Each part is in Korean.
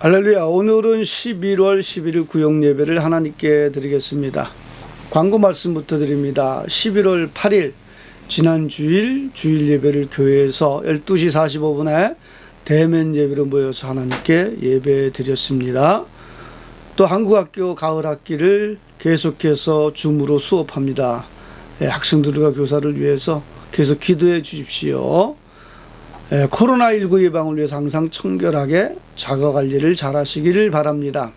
할렐루야. 오늘은 11월 11일 구역예배를 하나님께 드리겠습니다. 광고 말씀부터 드립니다. 11월 8일 지난 주일 예배를 교회에서 12시 45분에 대면 예배로 모여서 하나님께 예배 드렸습니다. 또 한국학교 가을학기를 계속해서 줌으로 수업합니다. 학생들과 교사를 위해서 계속 기도해 주십시오. 코로나19 예방을 위해서 항상 청결하게 자가관리를 잘 하시기를 바랍니다.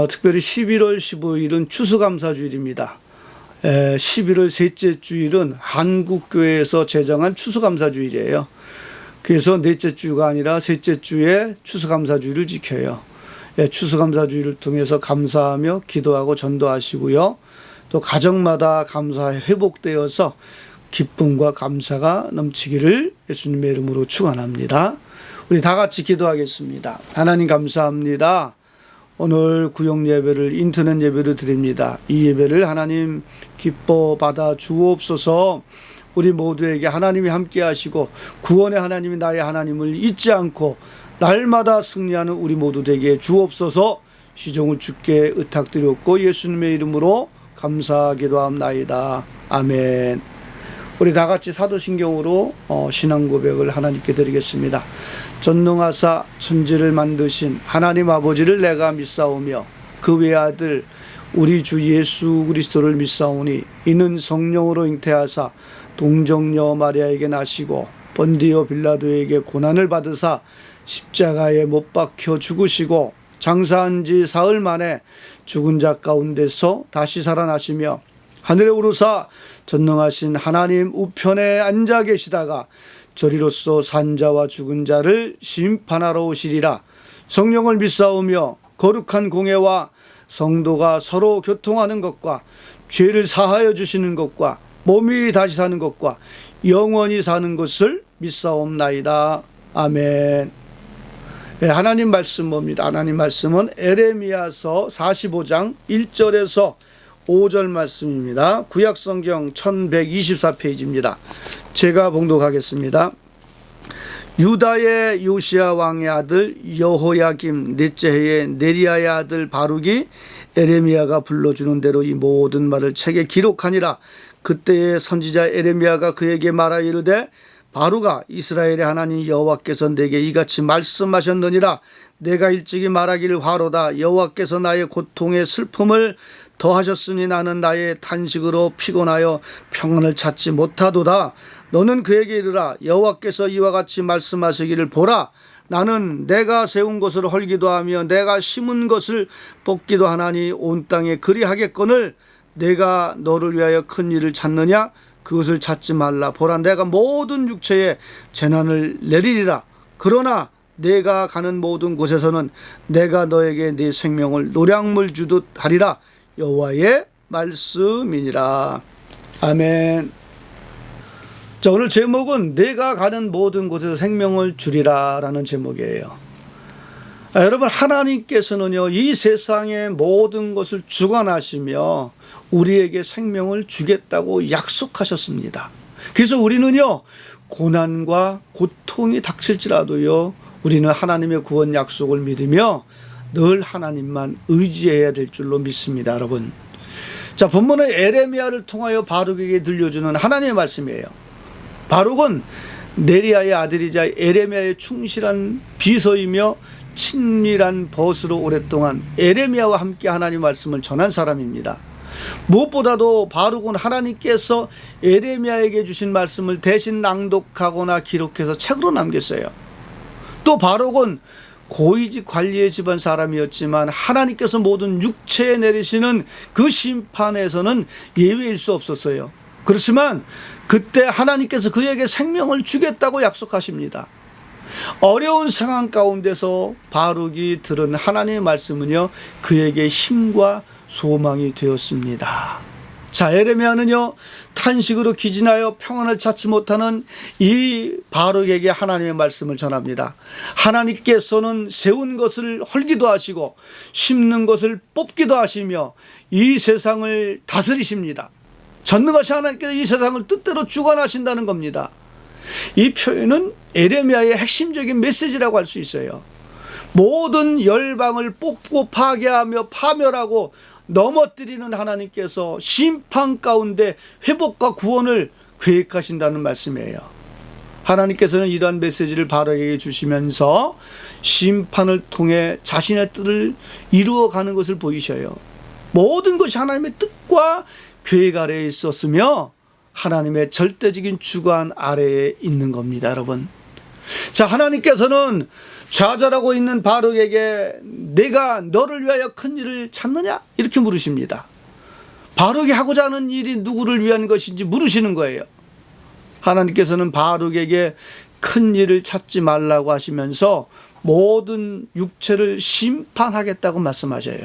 특별히 11월 15일은 추수감사주일입니다. 11월 셋째 주일은 한국교회에서 제정한 추수감사주일이에요. 그래서 넷째 주가 아니라 셋째 주에 추수감사주일을 지켜요. 추수감사주일을 통해서 감사하며 기도하고 전도하시고요. 또 가정마다 감사 회복되어서 기쁨과 감사가 넘치기를 예수님의 이름으로 축원합니다. 우리 다 같이 기도하겠습니다. 하나님 감사합니다. 오늘 구역 예배를 인터넷 예배를 드립니다. 이 예배를 하나님 기뻐 받아 주옵소서. 우리 모두에게 하나님이 함께 하시고 구원의 하나님이 나의 하나님을 잊지 않고 날마다 승리하는 우리 모두 되게 주옵소서. 시종을 주께 의탁드렸고 예수님의 이름으로 감사기도합나이다. 아멘. 우리 다 같이 사도신경으로 신앙 고백을 하나님께 드리겠습니다. 전능하사 천지를 만드신 하나님 아버지를 내가 믿사오며 그 외아들 우리 주 예수 그리스도를 믿사오니 이는 성령으로 잉태하사 동정녀 마리아에게 나시고 본디오 빌라도에게 고난을 받으사 십자가에 못 박혀 죽으시고 장사한 지 사흘 만에 죽은 자 가운데서 다시 살아나시며 하늘에 오르사 전능하신 하나님 우편에 앉아 계시다가 저리로서 산자와 죽은 자를 심판하러 오시리라. 성령을 믿사오며 거룩한 공예와 성도가 서로 교통하는 것과 죄를 사하여 주시는 것과 몸이 다시 사는 것과 영원히 사는 것을 믿사옵나이다. 아멘. 하나님 말씀 뭡니다. 하나님 말씀은 에레미야서 45장 1절에서 5절 말씀입니다. 구약성경 1124페이지입니다. 제가 봉독하겠습니다. 유다의 요시야 왕의 아들 여호야김 넷째 해에 네리야의 아들 바룩이 에레미야가 불러주는 대로 이 모든 말을 책에 기록하니라. 그때의 선지자 에레미야가 그에게 말하 이르되 바룩아 이스라엘의 하나님 여호와께서 내게 이같이 말씀하셨느니라. 내가 일찍이 말하기를 화로다. 여호와께서 나의 고통의 슬픔을 더하셨으니 나는 나의 탄식으로 피곤하여 평안을 찾지 못하도다. 너는 그에게 이르라. 여호와께서 이와 같이 말씀하시기를 보라. 나는 내가 세운 것을 헐기도 하며 내가 심은 것을 뽑기도 하나니 온 땅에 그리하겠거늘 내가 너를 위하여 큰 일을 찾느냐? 그것을 찾지 말라. 보라 내가 모든 육체에 재난을 내리리라. 그러나 내가 가는 모든 곳에서는 내가 너에게 네 생명을 노량물 주듯 하리라. 여호와의 말씀이니라. 아멘. 자, 오늘 제목은 내가 가는 모든 곳에서 생명을 주리라 라는 제목이에요. 여러분 하나님께서는요 이 세상의 모든 것을 주관하시며 우리에게 생명을 주겠다고 약속하셨습니다. 그래서 우리는요 고난과 고통이 닥칠지라도요 우리는 하나님의 구원 약속을 믿으며 늘 하나님만 의지해야 될 줄로 믿습니다. 여러분, 자 본문은 에레미야를 통하여 바룩에게 들려주는 하나님의 말씀이에요. 바룩은 네리야의 아들이자 에레미야의 충실한 비서이며 친밀한 벗으로 오랫동안 에레미야와 함께 하나님 말씀을 전한 사람입니다. 무엇보다도 바룩은 하나님께서 에레미야에게 주신 말씀을 대신 낭독하거나 기록해서 책으로 남겼어요. 또 바룩은 고위직 관리의 집안 사람이었지만 하나님께서 모든 육체에 내리시는 그 심판에서는 예외일 수 없었어요. 그렇지만 그때 하나님께서 그에게 생명을 주겠다고 약속하십니다. 어려운 상황 가운데서 바룩이 들은 하나님의 말씀은요 그에게 힘과 소망이 되었습니다. 자, 에레미야는요 탄식으로 기진하여 평안을 찾지 못하는 이 바룩에게 하나님의 말씀을 전합니다. 하나님께서는 세운 것을 헐기도 하시고 심는 것을 뽑기도 하시며 이 세상을 다스리십니다. 전능하신 하나님께서 이 세상을 뜻대로 주관하신다는 겁니다. 이 표현은 에레미야의 핵심적인 메시지라고 할 수 있어요. 모든 열방을 뽑고 파괴하며 파멸하고 넘어뜨리는 하나님께서 심판 가운데 회복과 구원을 계획하신다는 말씀이에요. 하나님께서는 이러한 메시지를 바로에게 주시면서 심판을 통해 자신의 뜻을 이루어가는 것을 보이셔요. 모든 것이 하나님의 뜻과 계획 아래에 있었으며 하나님의 절대적인 주관 아래에 있는 겁니다, 여러분. 자, 하나님께서는 좌절하고 있는 바룩에게 내가 너를 위하여 큰 일을 찾느냐? 이렇게 물으십니다. 바룩이 하고자 하는 일이 누구를 위한 것인지 물으시는 거예요. 하나님께서는 바룩에게 큰 일을 찾지 말라고 하시면서 모든 육체를 심판하겠다고 말씀하셔요.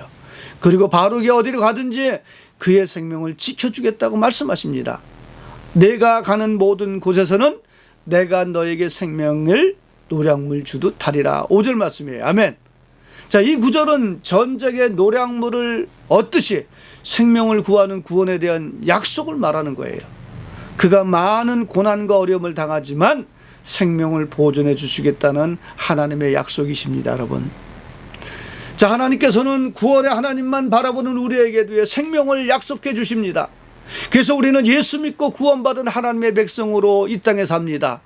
그리고 바룩이 어디로 가든지 그의 생명을 지켜주겠다고 말씀하십니다. 내가 가는 모든 곳에서는 내가 너에게 생명을 노량물 주듯 하리라. 5절 말씀이에요. 아멘. 자, 이 구절은 전적의 노량물을 얻듯이 생명을 구하는 구원에 대한 약속을 말하는 거예요. 그가 많은 고난과 어려움을 당하지만 생명을 보존해 주시겠다는 하나님의 약속이십니다, 여러분. 자, 하나님께서는 구원의 하나님만 바라보는 우리에게도 생명을 약속해 주십니다. 그래서 우리는 예수 믿고 구원받은 하나님의 백성으로 이 땅에 삽니다.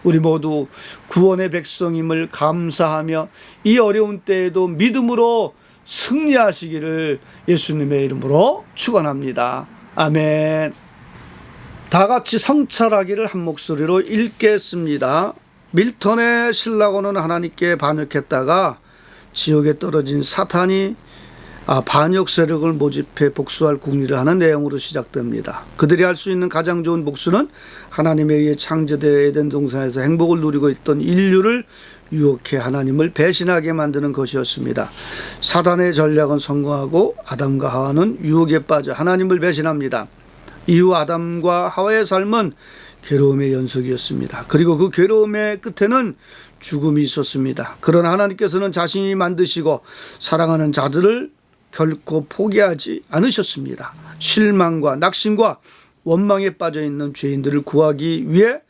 우리 모두 구원의 백성임을 감사하며 이 어려운 때에도 믿음으로 승리하시기를 예수님의 이름으로 축원합니다. 아멘. 다 같이 성찰하기를 한 목소리로 읽겠습니다. 밀턴의 신라고는 하나님께 반역했다가 지옥에 떨어진 사탄이 반역 세력을 모집해 복수할 궁리를 하는 내용으로 시작됩니다. 그들이 할 수 있는 가장 좋은 복수는 하나님에 의해 창조되어 에덴 동산에서 행복을 누리고 있던 인류를 유혹해 하나님을 배신하게 만드는 것이었습니다. 사단의 전략은 성공하고 아담과 하와는 유혹에 빠져 하나님을 배신합니다. 이후 아담과 하와의 삶은 괴로움의 연속이었습니다. 그리고 그 괴로움의 끝에는 죽음이 있었습니다. 그러나 하나님께서는 자신이 만드시고 사랑하는 자들을 결코 포기하지 않으셨습니다. 실망과 낙심과 원망에 빠져있는 죄인들을 구하기 위해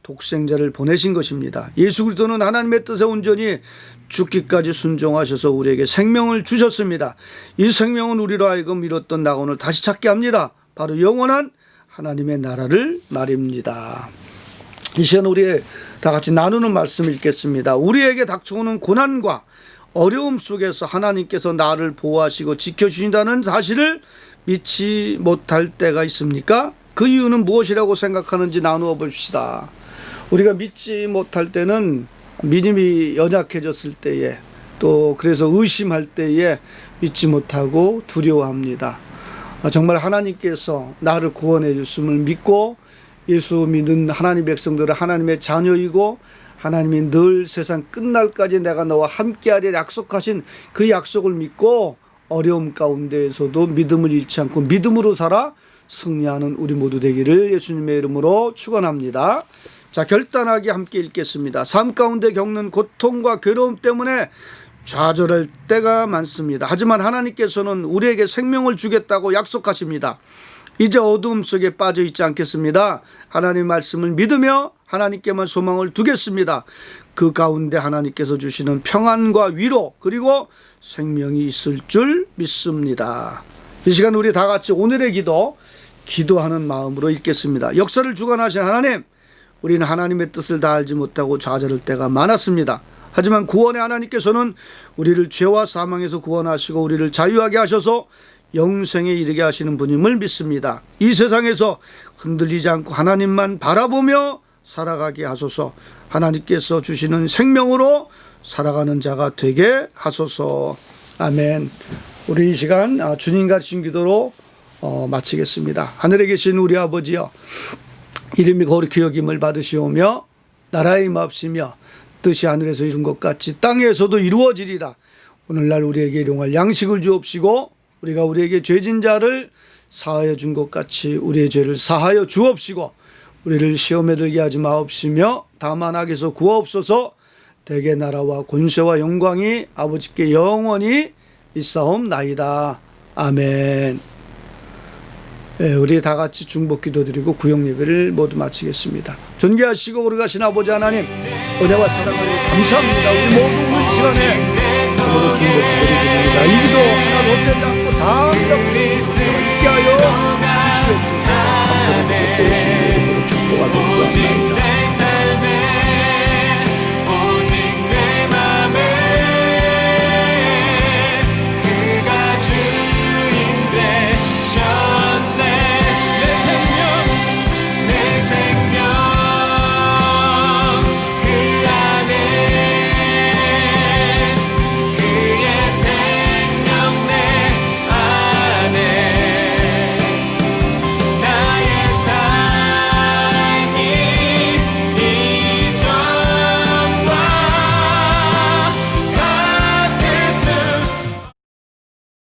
독생자를 보내신 것입니다. 예수 그리스도는 하나님의 뜻에 온전히 죽기까지 순종하셔서 우리에게 생명을 주셨습니다. 이 생명은 우리로 하여금 잃었던 낙원을 다시 찾게 합니다. 바로 영원한 하나님의 나라를 말입니다. 이 시간 우리 다 같이 나누는 말씀을 읽겠습니다. 우리에게 닥쳐오는 고난과 어려움 속에서 하나님께서 나를 보호하시고 지켜주신다는 사실을 믿지 못할 때가 있습니까? 그 이유는 무엇이라고 생각하는지 나누어 봅시다. 우리가 믿지 못할 때는 믿음이 연약해졌을 때에, 또 그래서 의심할 때에 믿지 못하고 두려워합니다. 정말 하나님께서 나를 구원해 주심을 믿고 예수 믿는 하나님 백성들은 하나님의 자녀이고 하나님이 늘 세상 끝날까지 내가 너와 함께하리 약속하신 그 약속을 믿고 어려움 가운데에서도 믿음을 잃지 않고 믿음으로 살아 승리하는 우리 모두 되기를 예수님의 이름으로 축원합니다. 자, 결단하게 함께 읽겠습니다. 삶 가운데 겪는 고통과 괴로움 때문에 좌절할 때가 많습니다. 하지만 하나님께서는 우리에게 생명을 주겠다고 약속하십니다. 이제 어두움 속에 빠져 있지 않겠습니다. 하나님의 말씀을 믿으며 하나님께만 소망을 두겠습니다. 그 가운데 하나님께서 주시는 평안과 위로 그리고 생명이 있을 줄 믿습니다. 이 시간 우리 다 같이 오늘의 기도하는 마음으로 읽겠습니다. 역사를 주관하신 하나님, 우리는 하나님의 뜻을 다 알지 못하고 좌절할 때가 많았습니다. 하지만 구원의 하나님께서는 우리를 죄와 사망에서 구원하시고 우리를 자유하게 하셔서 영생에 이르게 하시는 분임을 믿습니다. 이 세상에서 흔들리지 않고 하나님만 바라보며 살아가게 하소서. 하나님께서 주시는 생명으로 살아가는 자가 되게 하소서. 아멘. 우리 이 시간 주님 가르친 기도로 마치겠습니다. 하늘에 계신 우리 아버지여, 이름이 거룩히 여김을 받으시오며 나라의 임하옵시며 뜻이 하늘에서 이룬 것 같이 땅에서도 이루어지리라. 오늘날 우리에게 일용할 양식을 주옵시고 우리가 우리에게 죄진 자를 사하여 준 것 같이 우리의 죄를 사하여 주옵시고 우리를 시험에 들게 하지 마옵시며 다만 악에서 구하옵소서. 대개 나라와 권세와 영광이 아버지께 영원히 있사옵나이다. 아멘. 우리 다 같이 중복 기도드리고 구역 예배를 모두 마치겠습니다. 존귀하시고 거룩하신 아버지 하나님, 은혜와 사랑을 감사합니다. 우리 모든 시간에 이름으로 주님의 기도를 드립니다. 이 기도 하나 롯되지 않고 다 있게 하여 주시옵소서. 감사드리고 예수님의 이름으로 축복하고 기도합니다.